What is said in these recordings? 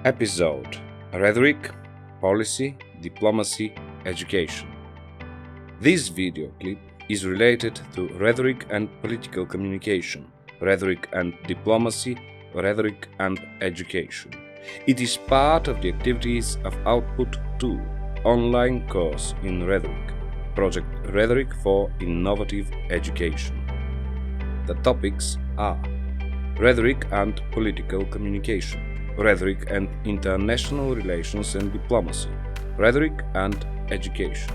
Episode: Rhetoric, Policy, Diplomacy, Education. This video clip is related to rhetoric and political communication, rhetoric and diplomacy, rhetoric and education. It is part of the activities of Output 2 online course in rhetoric, Project Rhetoric for Innovative Education. The topics are rhetoric and political communication, rhetoric and international relations and diplomacy, rhetoric and education.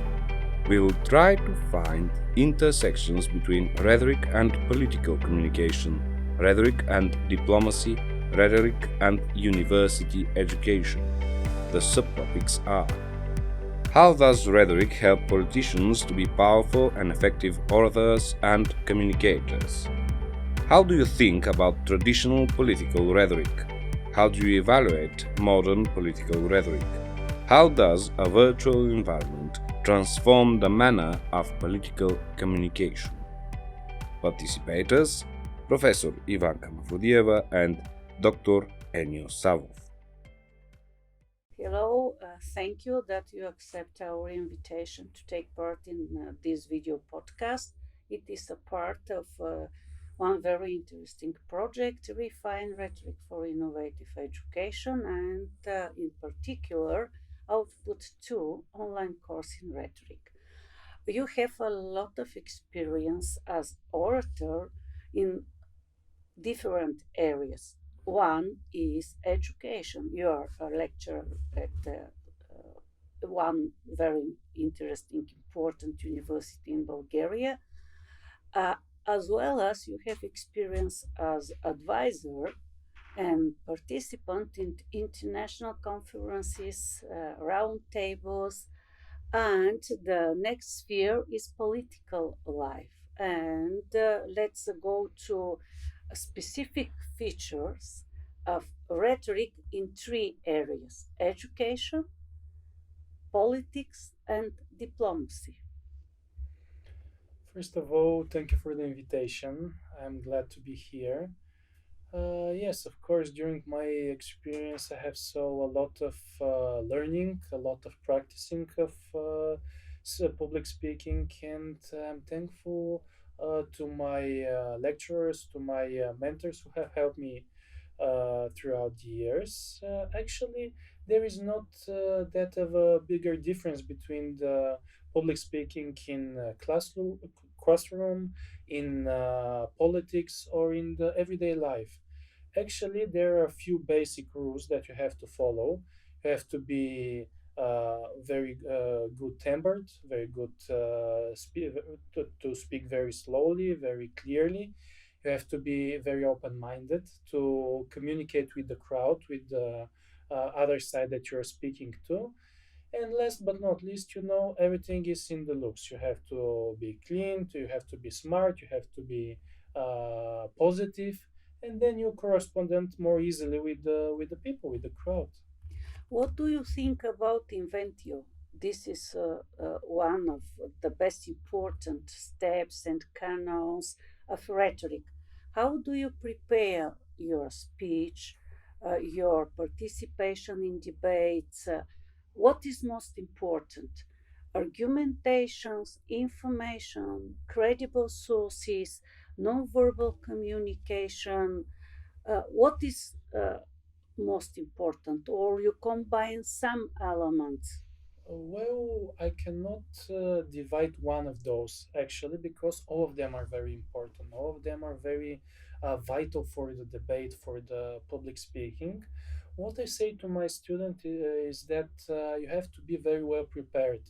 We will try to find intersections between rhetoric and political communication, rhetoric and diplomacy, rhetoric and university education. The subtopics are: how does rhetoric help politicians to be powerful and effective orators and communicators? How do you think about traditional political rhetoric? How do you evaluate modern political rhetoric? How does a virtual environment transform the manner of political communication? Participators: Professor Ivanka Mavrodieva and Dr. Enio Savov. Hello, thank you that you accept our invitation to take part in this video podcast. It is a part of one very interesting project, RHEFINE Rhetoric for Innovative Education, and in particular, Output 2 online course in rhetoric. You have a lot of experience as orator in different areas. One is education. You are a lecturer at one very interesting, important university in Bulgaria, as well as you have experience as advisor and participant in international conferences, roundtables, and the next sphere is political life. And let's go to specific features of rhetoric in three areas: education, politics, and diplomacy. First of all, thank you for the invitation. I'm glad to be here. Yes, of course, during my experience, I have saw a lot of learning, a lot of practicing of public speaking, and I'm thankful to my lecturers, to my mentors who have helped me throughout the years. Actually, there is not that of a bigger difference between the public speaking in classroom, in politics, or in the everyday life. Actually, there are a few basic rules that you have to follow. You have to be very good tempered, very good to speak very slowly, very clearly. You have to be very open minded to communicate with the crowd, with the other side that you're speaking to. And last but not least, everything is in the looks. You have to be clean, you have to be smart, you have to be positive, and then you correspond more easily with the people, with the crowd. What do you think about Inventio? This is one of the best important steps and canons of rhetoric. How do you prepare your speech, your participation in debates? What is most important? Argumentations, information, credible sources, nonverbal communication. What is most important, or you combine some elements? Well, I cannot divide one of those actually because all of them are very important. All of them are very vital for the debate, for the public speaking. What I say to my student is that you have to be very well prepared.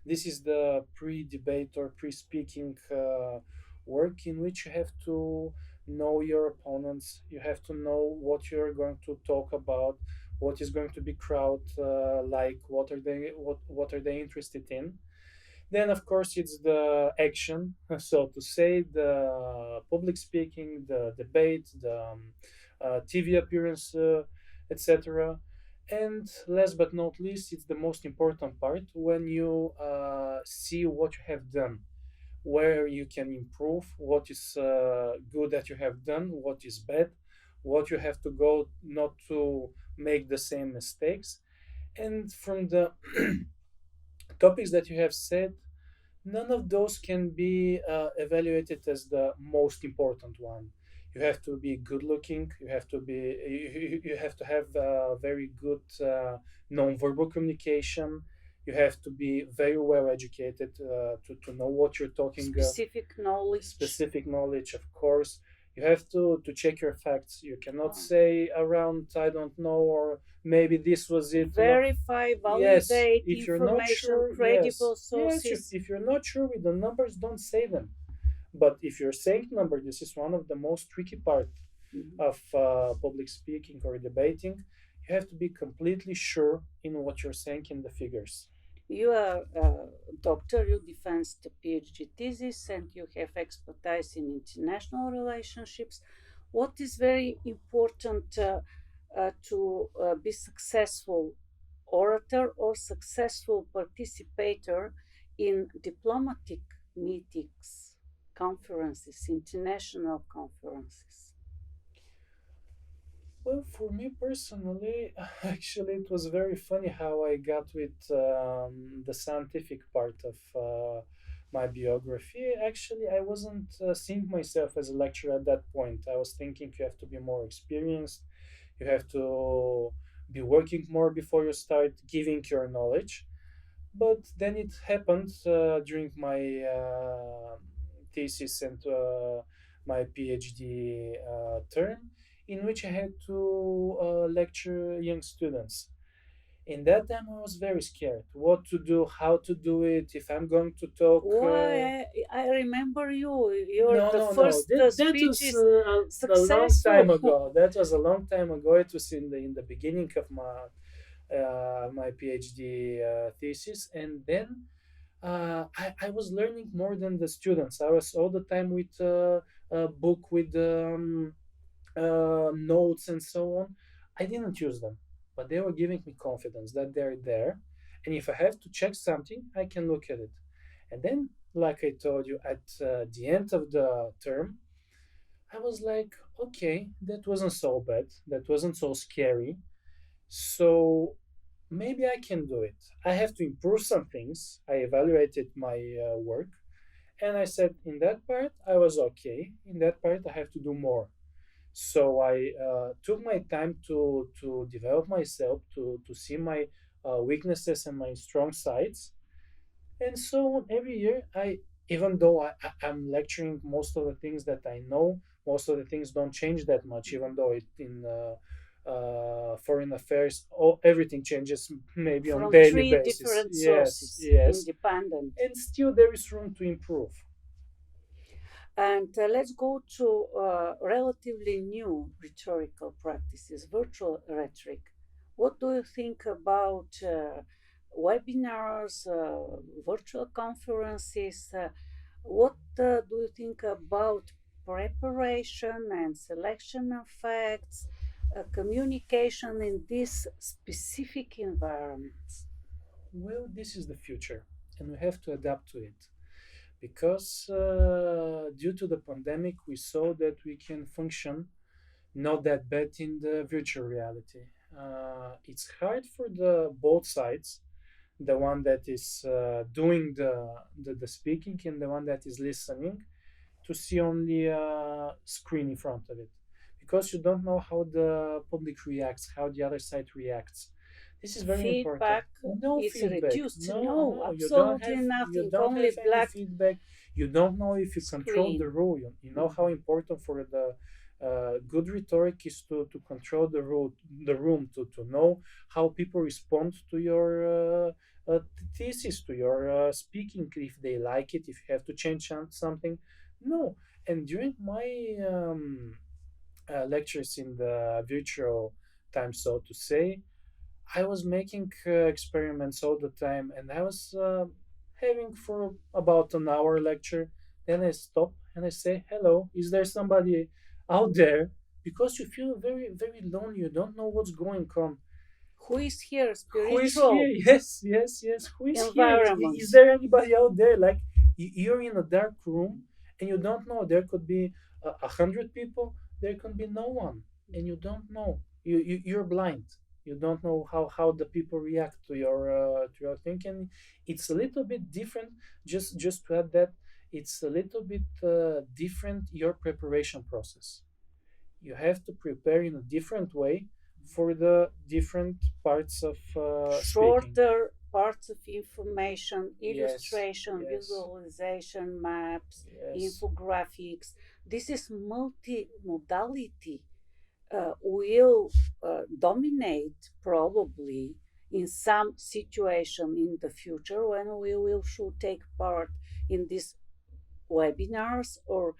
This is the pre-debate or pre-speaking work in which you have to know your opponents. You have to know what you're going to talk about, what is going to be crowd like, what are they interested in. Then of course it's the action, so to say, the public speaking, the debate, the TV appearance, etc. And last but not least, it's the most important part when you see what you have done, where you can improve, what is good that you have done, what is bad, what you have to go not to make the same mistakes. And from the topics that you have said, none of those can be evaluated as the most important one. You have to be good looking. You have to have very good non-verbal communication. You have to be very well educated to know what you're talking. Specific knowledge, of course. You have to check your facts. You cannot say around I don't know, or maybe this was it. Verify, Yes, validate if you're not information, sure, credible yes, sources. if you're not sure with the numbers, don't say them. But if you're saying number, this is one of the most tricky part of public speaking or debating. You have to be completely sure in what you're saying in the figures. You are a doctor, you defend the PhD thesis, and you have expertise in international relationships. What is very important to be successful orator or successful participator in diplomatic meetings, conferences, international conferences? Well, for me personally, actually, it was very funny how I got with the scientific part of my biography. Actually, I wasn't seeing myself as a lecturer at that point. I was thinking you have to be more experienced, you have to be working more before you start giving your knowledge. But then it happened during my thesis and my PhD term, in which I had to lecture young students. In that time, I was very scared. What to do, how to do it, if I'm going to talk. Why? I remember you. You're No, the no, no. first That speech was is a long time successful. ago. That was a long time ago. It was in the beginning of my PhD thesis, and then I was learning more than the students. I was all the time with a book with notes and so on. I didn't use them, but they were giving me confidence that they're there. And if I have to check something, I can look at it. And then, like I told you, at the end of the term, I was like, okay, that wasn't so bad. That wasn't so scary. So maybe I can do it. I have to improve some things. I evaluated my work and I said, in that part, I was okay. In that part, I have to do more. So I took my time to develop myself, to see my weaknesses and my strong sides. And so every year, even though I'm lecturing most of the things that I know, most of the things don't change that much, even though it in foreign affairs, everything changes maybe on From daily three basis. different Yes, sources, yes. independent. And still there is room to improve. And let's go to relatively new rhetorical practices, virtual rhetoric. What do you think about webinars, virtual conferences? What do you think about preparation and selection of facts, communication in these specific environments? Well, this is the future, and we have to adapt to it because due to the pandemic, we saw that we can function not that bad in the virtual reality. It's hard for the both sides, the one that is doing the speaking and the one that is listening, to see only a screen in front of it because you don't know how the public reacts, how the other side reacts. This is very Feedback important. No is feedback. reduced. No, No, no, absolutely you nothing. don't Only have any black feedback. You don't know if you control the screen. room. You know how important for the good rhetoric is to control the room, to know how people respond to your thesis, to your speaking, if they like it, if you have to change something. No. And during my lectures in the virtual time, so to say, I was making experiments all the time, and I was having for about an hour lecture. Then I stop and I say, "Hello, is there somebody out there?" Because you feel very, very lonely. You don't know what's going on. Who is here? Who is Spiritual here? Yes, yes, yes. Who is here? Is environments. there anybody out there? Like you're in a dark room and you don't know. There could be 100 people. There could be no one, and you don't know. You're blind. You don't know how the people react to your thinking. It's a little bit different. Just to add that, it's a little bit different your preparation process. You have to prepare in a different way for the different parts of speaking. Shorter parts of information, Yes, illustration, yes, visualization, maps, yes, infographics. This is multimodality will dominate probably in some situation in the future when we will should take part in these webinars or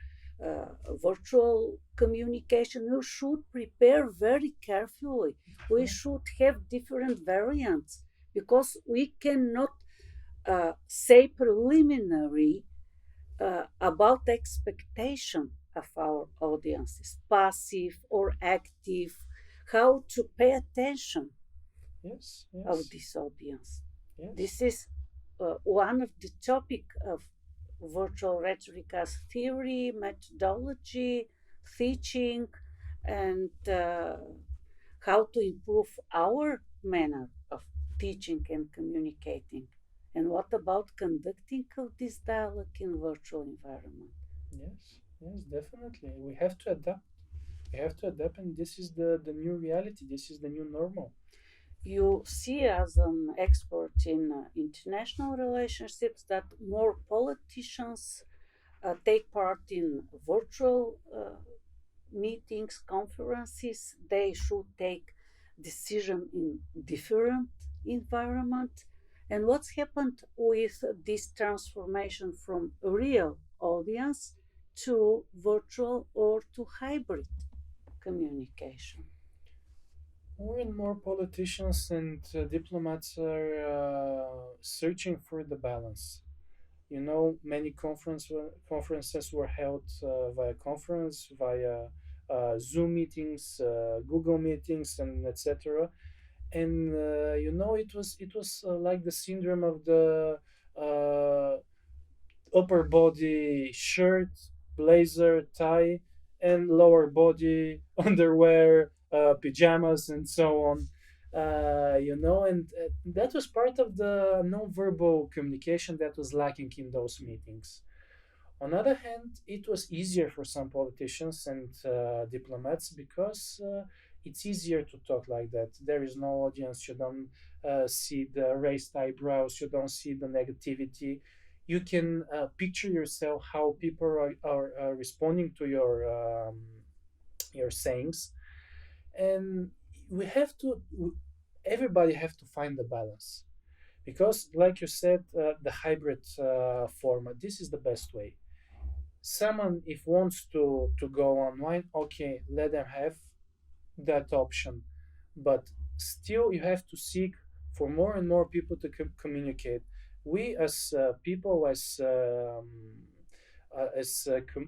virtual communication. We should prepare very carefully. We should have different variants because we cannot say preliminary about the expectation of our audiences, passive or active, how to pay attention yes, of yes, this audience. yes, This is one of the topic of virtual rhetoric as theory, methodology, teaching, and how to improve our manner of teaching and communicating. And what about conducting of this dialogue in virtual environment? yes, yes, definitely. We have to adapt. We have to adapt, and this is the new reality. This is the new normal. You see, as an expert in international relationships, that more politicians take part in virtual meetings, conferences. They should take decision in different environment. And what's happened with this transformation from real audience to virtual or to hybrid communication? More and more politicians and diplomats are searching for the balance. You know, many conferences were held via conference, via Zoom meetings, Google meetings, and etc. And you know, it was like the syndrome of the uh, upper body shirt, blazer, tie, and lower body underwear, pajamas, and so on. You know, and that was part of the non-verbal communication that was lacking in those meetings. On the other hand, it was easier for some politicians and diplomats because it's easier to talk like that. There is no audience. You don't see the raised eyebrows. You don't see the negativity. You can picture yourself how people are responding to your sayings, and we have to. Everybody have to find the balance because, like you said, the hybrid format. This is the best way. Someone if wants to go online, okay, let them have that option, but still you have to seek for more and more people to communicate. We as people, as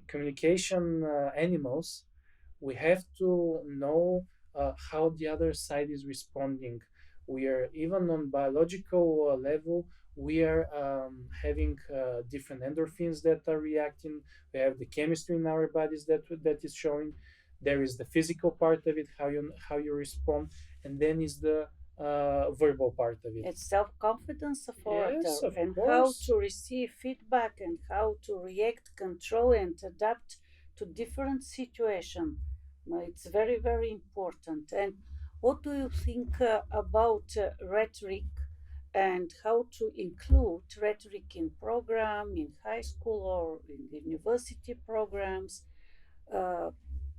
communication animals, we have to know how the other side is responding. We are even on biological level. We are having different endorphins that are reacting. We have the chemistry in our bodies that is showing. There is the physical part of it, how you respond, and then is the verbal part of it. It's self-confidence of orator Yes, of and how course. to receive feedback and how to react, control, and adapt to different situations. It's very, very important. And what do you think about rhetoric and how to include rhetoric in program in high school or in university programs? Uh,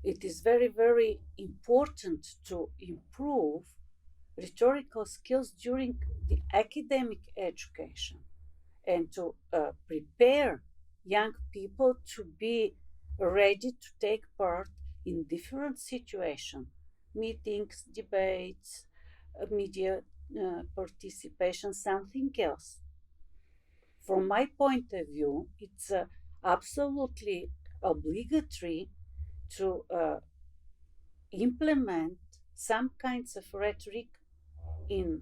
it is very, very important to improve rhetorical skills during the academic education and to prepare young people to be ready to take part in different situations, meetings, debates, media participation, something else. From my point of view, it's absolutely obligatory to implement some kinds of rhetoric in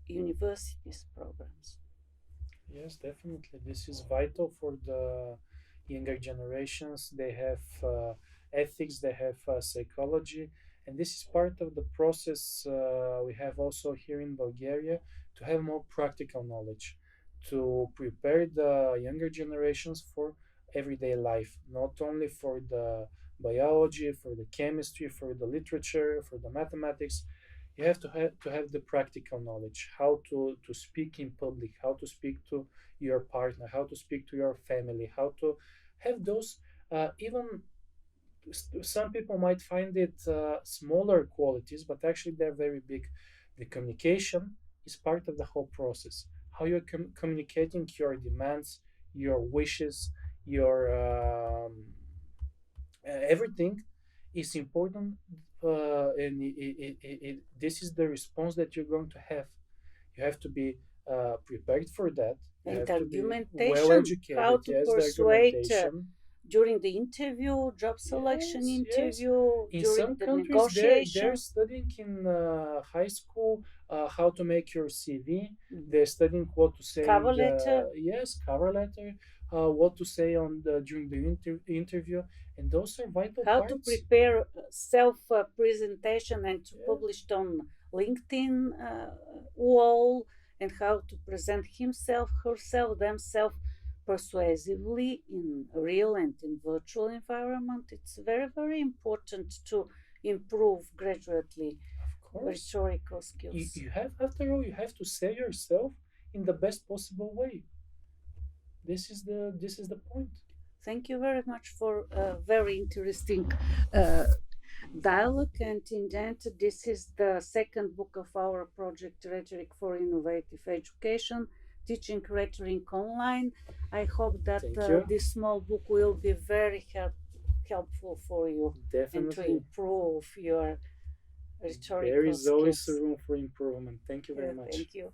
universities programs. Yes, definitely. This is vital for the younger generations. They have ethics, they have psychology, And this is part of the process we have also here in Bulgaria, to have more practical knowledge, to prepare the younger generations for everyday life, not only for the biology, for the chemistry, for the literature, for the mathematics. You have to have the practical knowledge, how to speak in public, how to speak to your partner, how to speak to your family, how to have those even some people might find it smaller qualities, but actually they're very big. The communication is part of the whole process. How you're communicating your demands, your wishes, your everything is important, and this is the response that you're going to have. You have to be prepared for that. You And have to be argumentation, well educated. how to Yes, the persuade argumentation. during the interview, job selection Yes, yes. interview, In during some the countries, negotiation. they're studying in high school how to make your CV. They're studying what to say. Cover letter. Yes, cover letter. What to say on during the interview, and those are vital How parts. to prepare self presentation and to Yeah. publish it on LinkedIn wall, and how to present himself, herself, themselves persuasively in real and in virtual environment. It's very, very important to improve gradually Of course, rhetorical skills. you have, after all, you have to say yourself in the best possible way. This is the point. Thank you very much for a very interesting dialogue. And in the end, this is the second book of our project, Rhetoric for Innovative Education, Teaching Rhetoric Online. I hope that this small book will be very helpful for you. Definitely. And to improve your rhetorical There is always skills. room for improvement. Thank you very much. Thank you.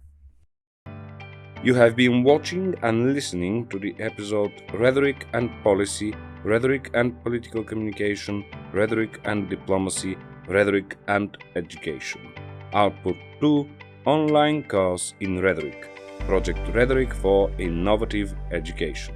You have been watching and listening to the episode Rhetoric and Policy, Rhetoric and Political Communication, Rhetoric and Diplomacy, Rhetoric and Education. Output 2, Online Course in Rhetoric, Project Rhetoric for Innovative Education.